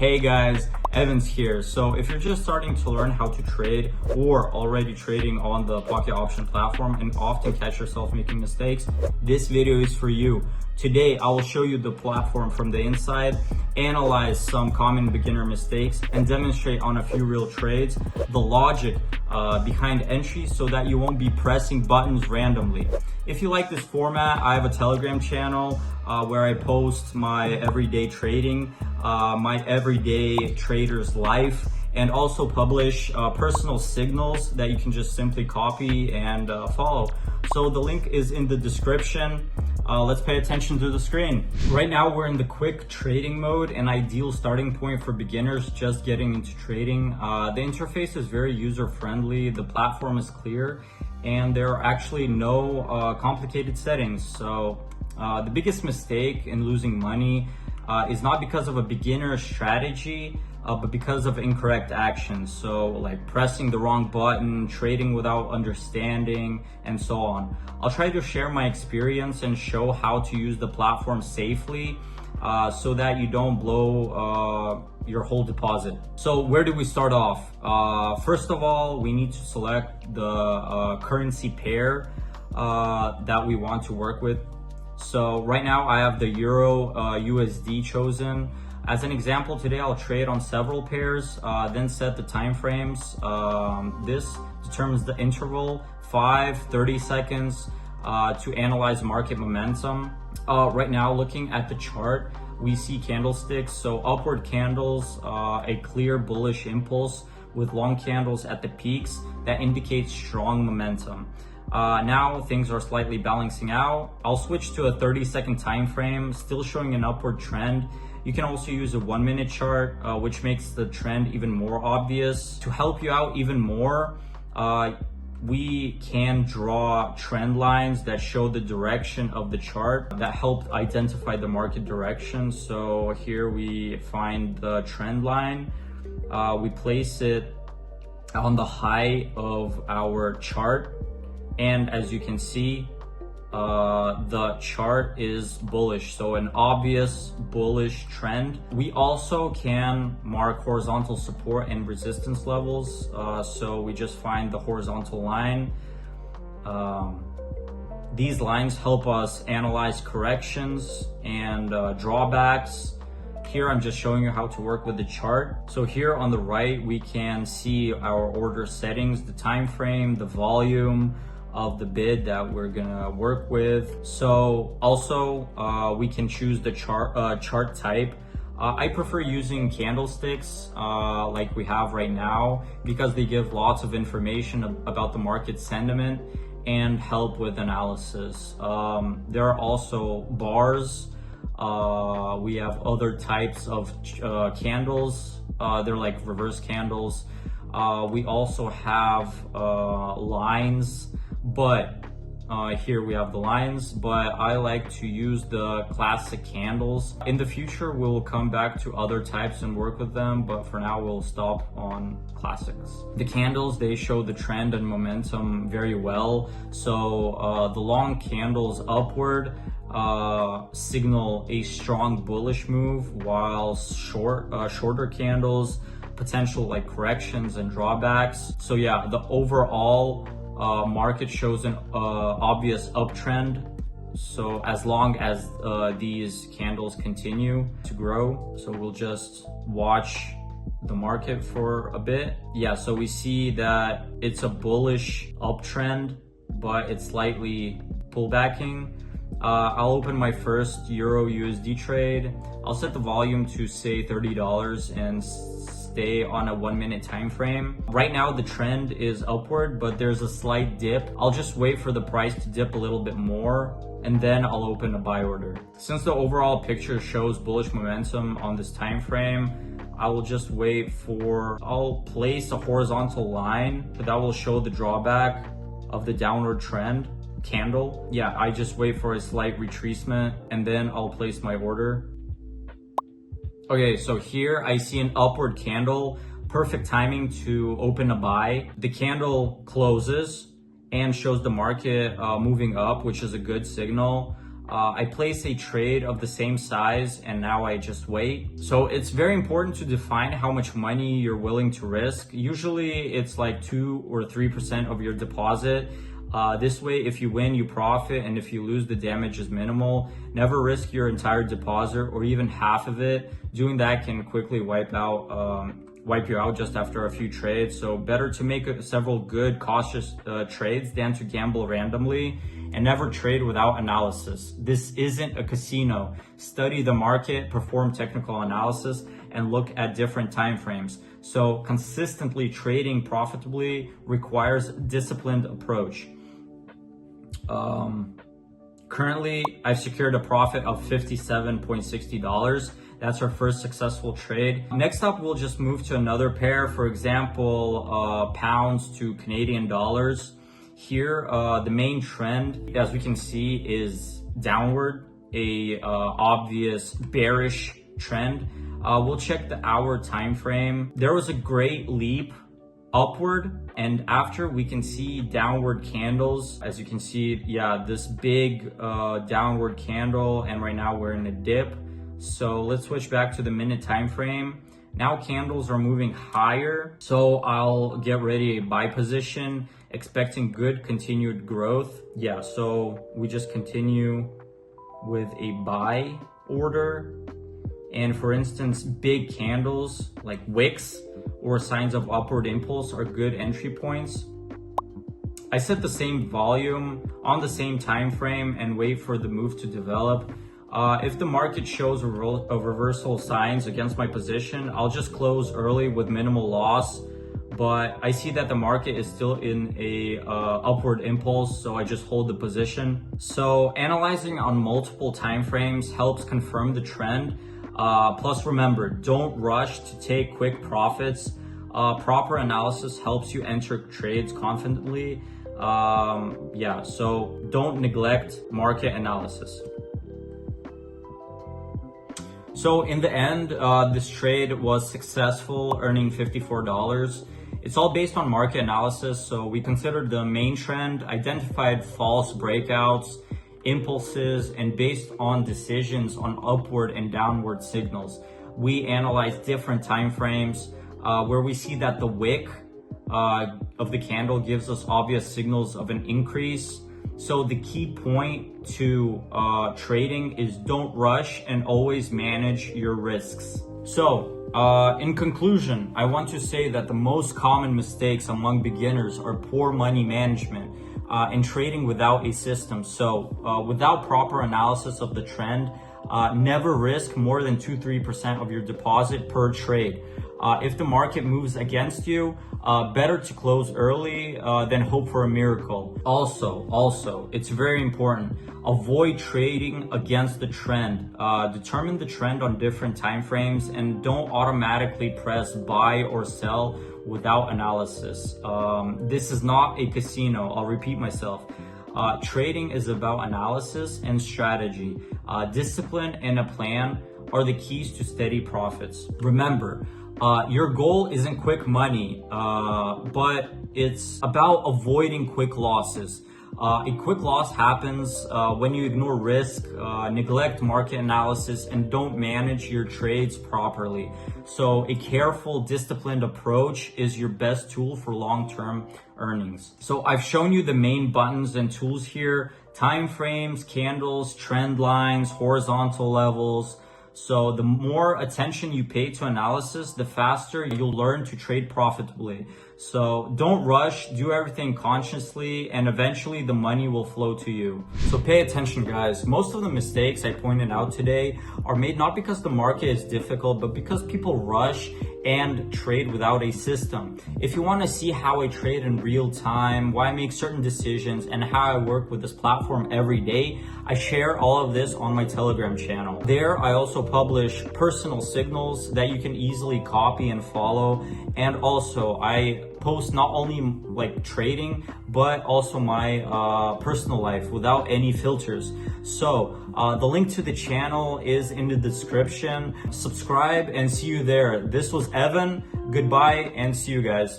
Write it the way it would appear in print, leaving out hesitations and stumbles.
Hey guys, Evans here. So if you're just starting to learn how to trade or already trading on the pocket option platform and often catch yourself making mistakes, this video is for you. Today, I will show you the platform from the inside, analyze some common beginner mistakes, and demonstrate on a few real trades the logic behind entries so that you won't be pressing buttons randomly. If you like this format, I have a Telegram channel where I post my everyday trading, my everyday trader's life, and also publish personal signals that you can just simply copy and follow. So the link is in the description. Let's pay attention to the screen. Right now we're in the quick trading mode, an ideal starting point for beginners just getting into trading. The interface is very user-friendly, the platform is clear, and there are actually no complicated settings. So the biggest mistake in losing money is not because of a beginner strategy, but because of incorrect actions. So like pressing the wrong button, trading without understanding, and so on. I'll try to share my experience and show how to use the platform safely so that you don't blow your whole deposit. So where do we start off? First of all, we need to select the currency pair that we want to work with. So right now I have the Euro USD chosen. As an example, today I'll trade on several pairs, then set the time frames. This determines the interval, 5, 30 seconds, to analyze market momentum. Right now, looking at the chart, we see candlesticks, so upward candles, a clear bullish impulse with long candles at the peaks that indicates strong momentum. Now things are slightly balancing out. I'll switch to a 30-second time frame, still showing an upward trend. You can also use a 1-minute chart, which makes the trend even more obvious. To help you out even more, we can draw trend lines that show the direction of the chart that help identify the market direction. So here we find the trend line. We place it on the high of our chart. And as you can see, the chart is bullish, so an obvious bullish trend. We also can mark horizontal support and resistance levels. So we just find the horizontal line. These lines help us analyze corrections and drawbacks. Here I'm just showing you how to work with the chart. So here on the right, we can see our order settings, the time frame, the volume of the bid that we're gonna work with. So also we can choose the chart type. I prefer using candlesticks like we have right now because they give lots of information about the market sentiment and help with analysis. There are also bars. We have other types of candles. They're like reverse candles. We also have lines. But here we have the lines, but I like to use the classic candles. In the future, we'll come back to other types and work with them, but for now we'll stop on classics. The candles, they show the trend and momentum very well. So the long candles upward signal a strong bullish move, while shorter candles, potential like corrections and drawbacks. So yeah, the overall market shows an obvious uptrend. So as long as these candles continue to grow, so we'll just watch the market for a bit. Yeah, so we see that it's a bullish uptrend, but it's slightly pullbacking. I'll open my first Euro USD trade. I'll set the volume to say $30 and stay on a 1-minute time frame. Right now the trend is upward, but there's a slight dip. I'll just wait for the price to dip a little bit more, and then I'll open a buy order. Since the overall picture shows bullish momentum on this time frame, I will just wait for, I'll place a horizontal line that will show the drawback of the downward trend candle. Yeah, I just wait for a slight retracement, and then I'll place my order. Okay, so here I see an upward candle, perfect timing to open a buy. The candle closes and shows the market moving up, which is a good signal. I place a trade of the same size and now I just wait. So it's very important to define how much money you're willing to risk. Usually it's like 2 or 3% of your deposit. This way, if you win, you profit, and if you lose, the damage is minimal. Never risk your entire deposit or even half of it. Doing that can quickly wipe you out just after a few trades. So better to make several good, cautious trades than to gamble randomly, and never trade without analysis. This isn't a casino. Study the market, perform technical analysis, and look at different time frames. So consistently trading profitably requires a disciplined approach. Currently, I've secured a profit of $57.60. That's our first successful trade. Next up, we'll just move to another pair. For example, pounds to Canadian dollars. Here, the main trend, as we can see, is downward, a obvious bearish trend. We'll check the hour time frame. There was a great leap upward, and after we can see downward candles. As you can see, yeah, this big downward candle, and right now we're in a dip. So let's switch back to the minute time frame. Now candles are moving higher, so I'll get ready a buy position, expecting good continued growth. Yeah, so we just continue with a buy order. And for instance, big candles like wicks or signs of upward impulse are good entry points. I set the same volume on the same time frame and wait for the move to develop. If the market shows a reversal signs against my position, I'll just close early with minimal loss. But I see that the market is still in a upward impulse, so I just hold the position. So analyzing on multiple time frames helps confirm the trend. Plus remember, don't rush to take quick profits. Proper analysis helps you enter trades confidently. Yeah, so don't neglect market analysis. So in the end, this trade was successful, earning $54. It's all based on market analysis. So we considered the main trend, identified false breakouts, impulses, and based on decisions on upward and downward signals. We analyzed different time frames where we see that the wick of the candle gives us obvious signals of an increase. So the key point to trading is don't rush and always manage your risks. So in conclusion, I want to say that the most common mistakes among beginners are poor money management and trading without a system. So without proper analysis of the trend, never risk more than 2-3% of your deposit per trade. If the market moves against you, better to close early than hope for a miracle. Also, it's very important. Avoid trading against the trend. Determine the trend on different time frames and don't automatically press buy or sell without analysis. This is not a casino. I'll repeat myself. Trading is about analysis and strategy. Discipline and a plan are the keys to steady profits. Remember, your goal isn't quick money, but it's about avoiding quick losses. A quick loss happens when you ignore risk, neglect market analysis, and don't manage your trades properly. So a careful, disciplined approach is your best tool for long-term earnings. So I've shown you the main buttons and tools here: time frames, candles, trend lines, horizontal levels. So the more attention you pay to analysis, the faster you'll learn to trade profitably. So don't rush, do everything consciously, and eventually the money will flow to you. So pay attention, guys. Most of the mistakes I pointed out today are made not because the market is difficult, but because people rush and trade without a system. If you want to see how I trade in real time, why I make certain decisions, and how I work with this platform every day, I share all of this on my Telegram channel. There, I also publish personal signals that you can easily copy and follow. And also, I post not only like trading, but also my personal life without any filters. So the link to the channel is in the description. Subscribe and see you there. This was Evan. Goodbye and see you guys.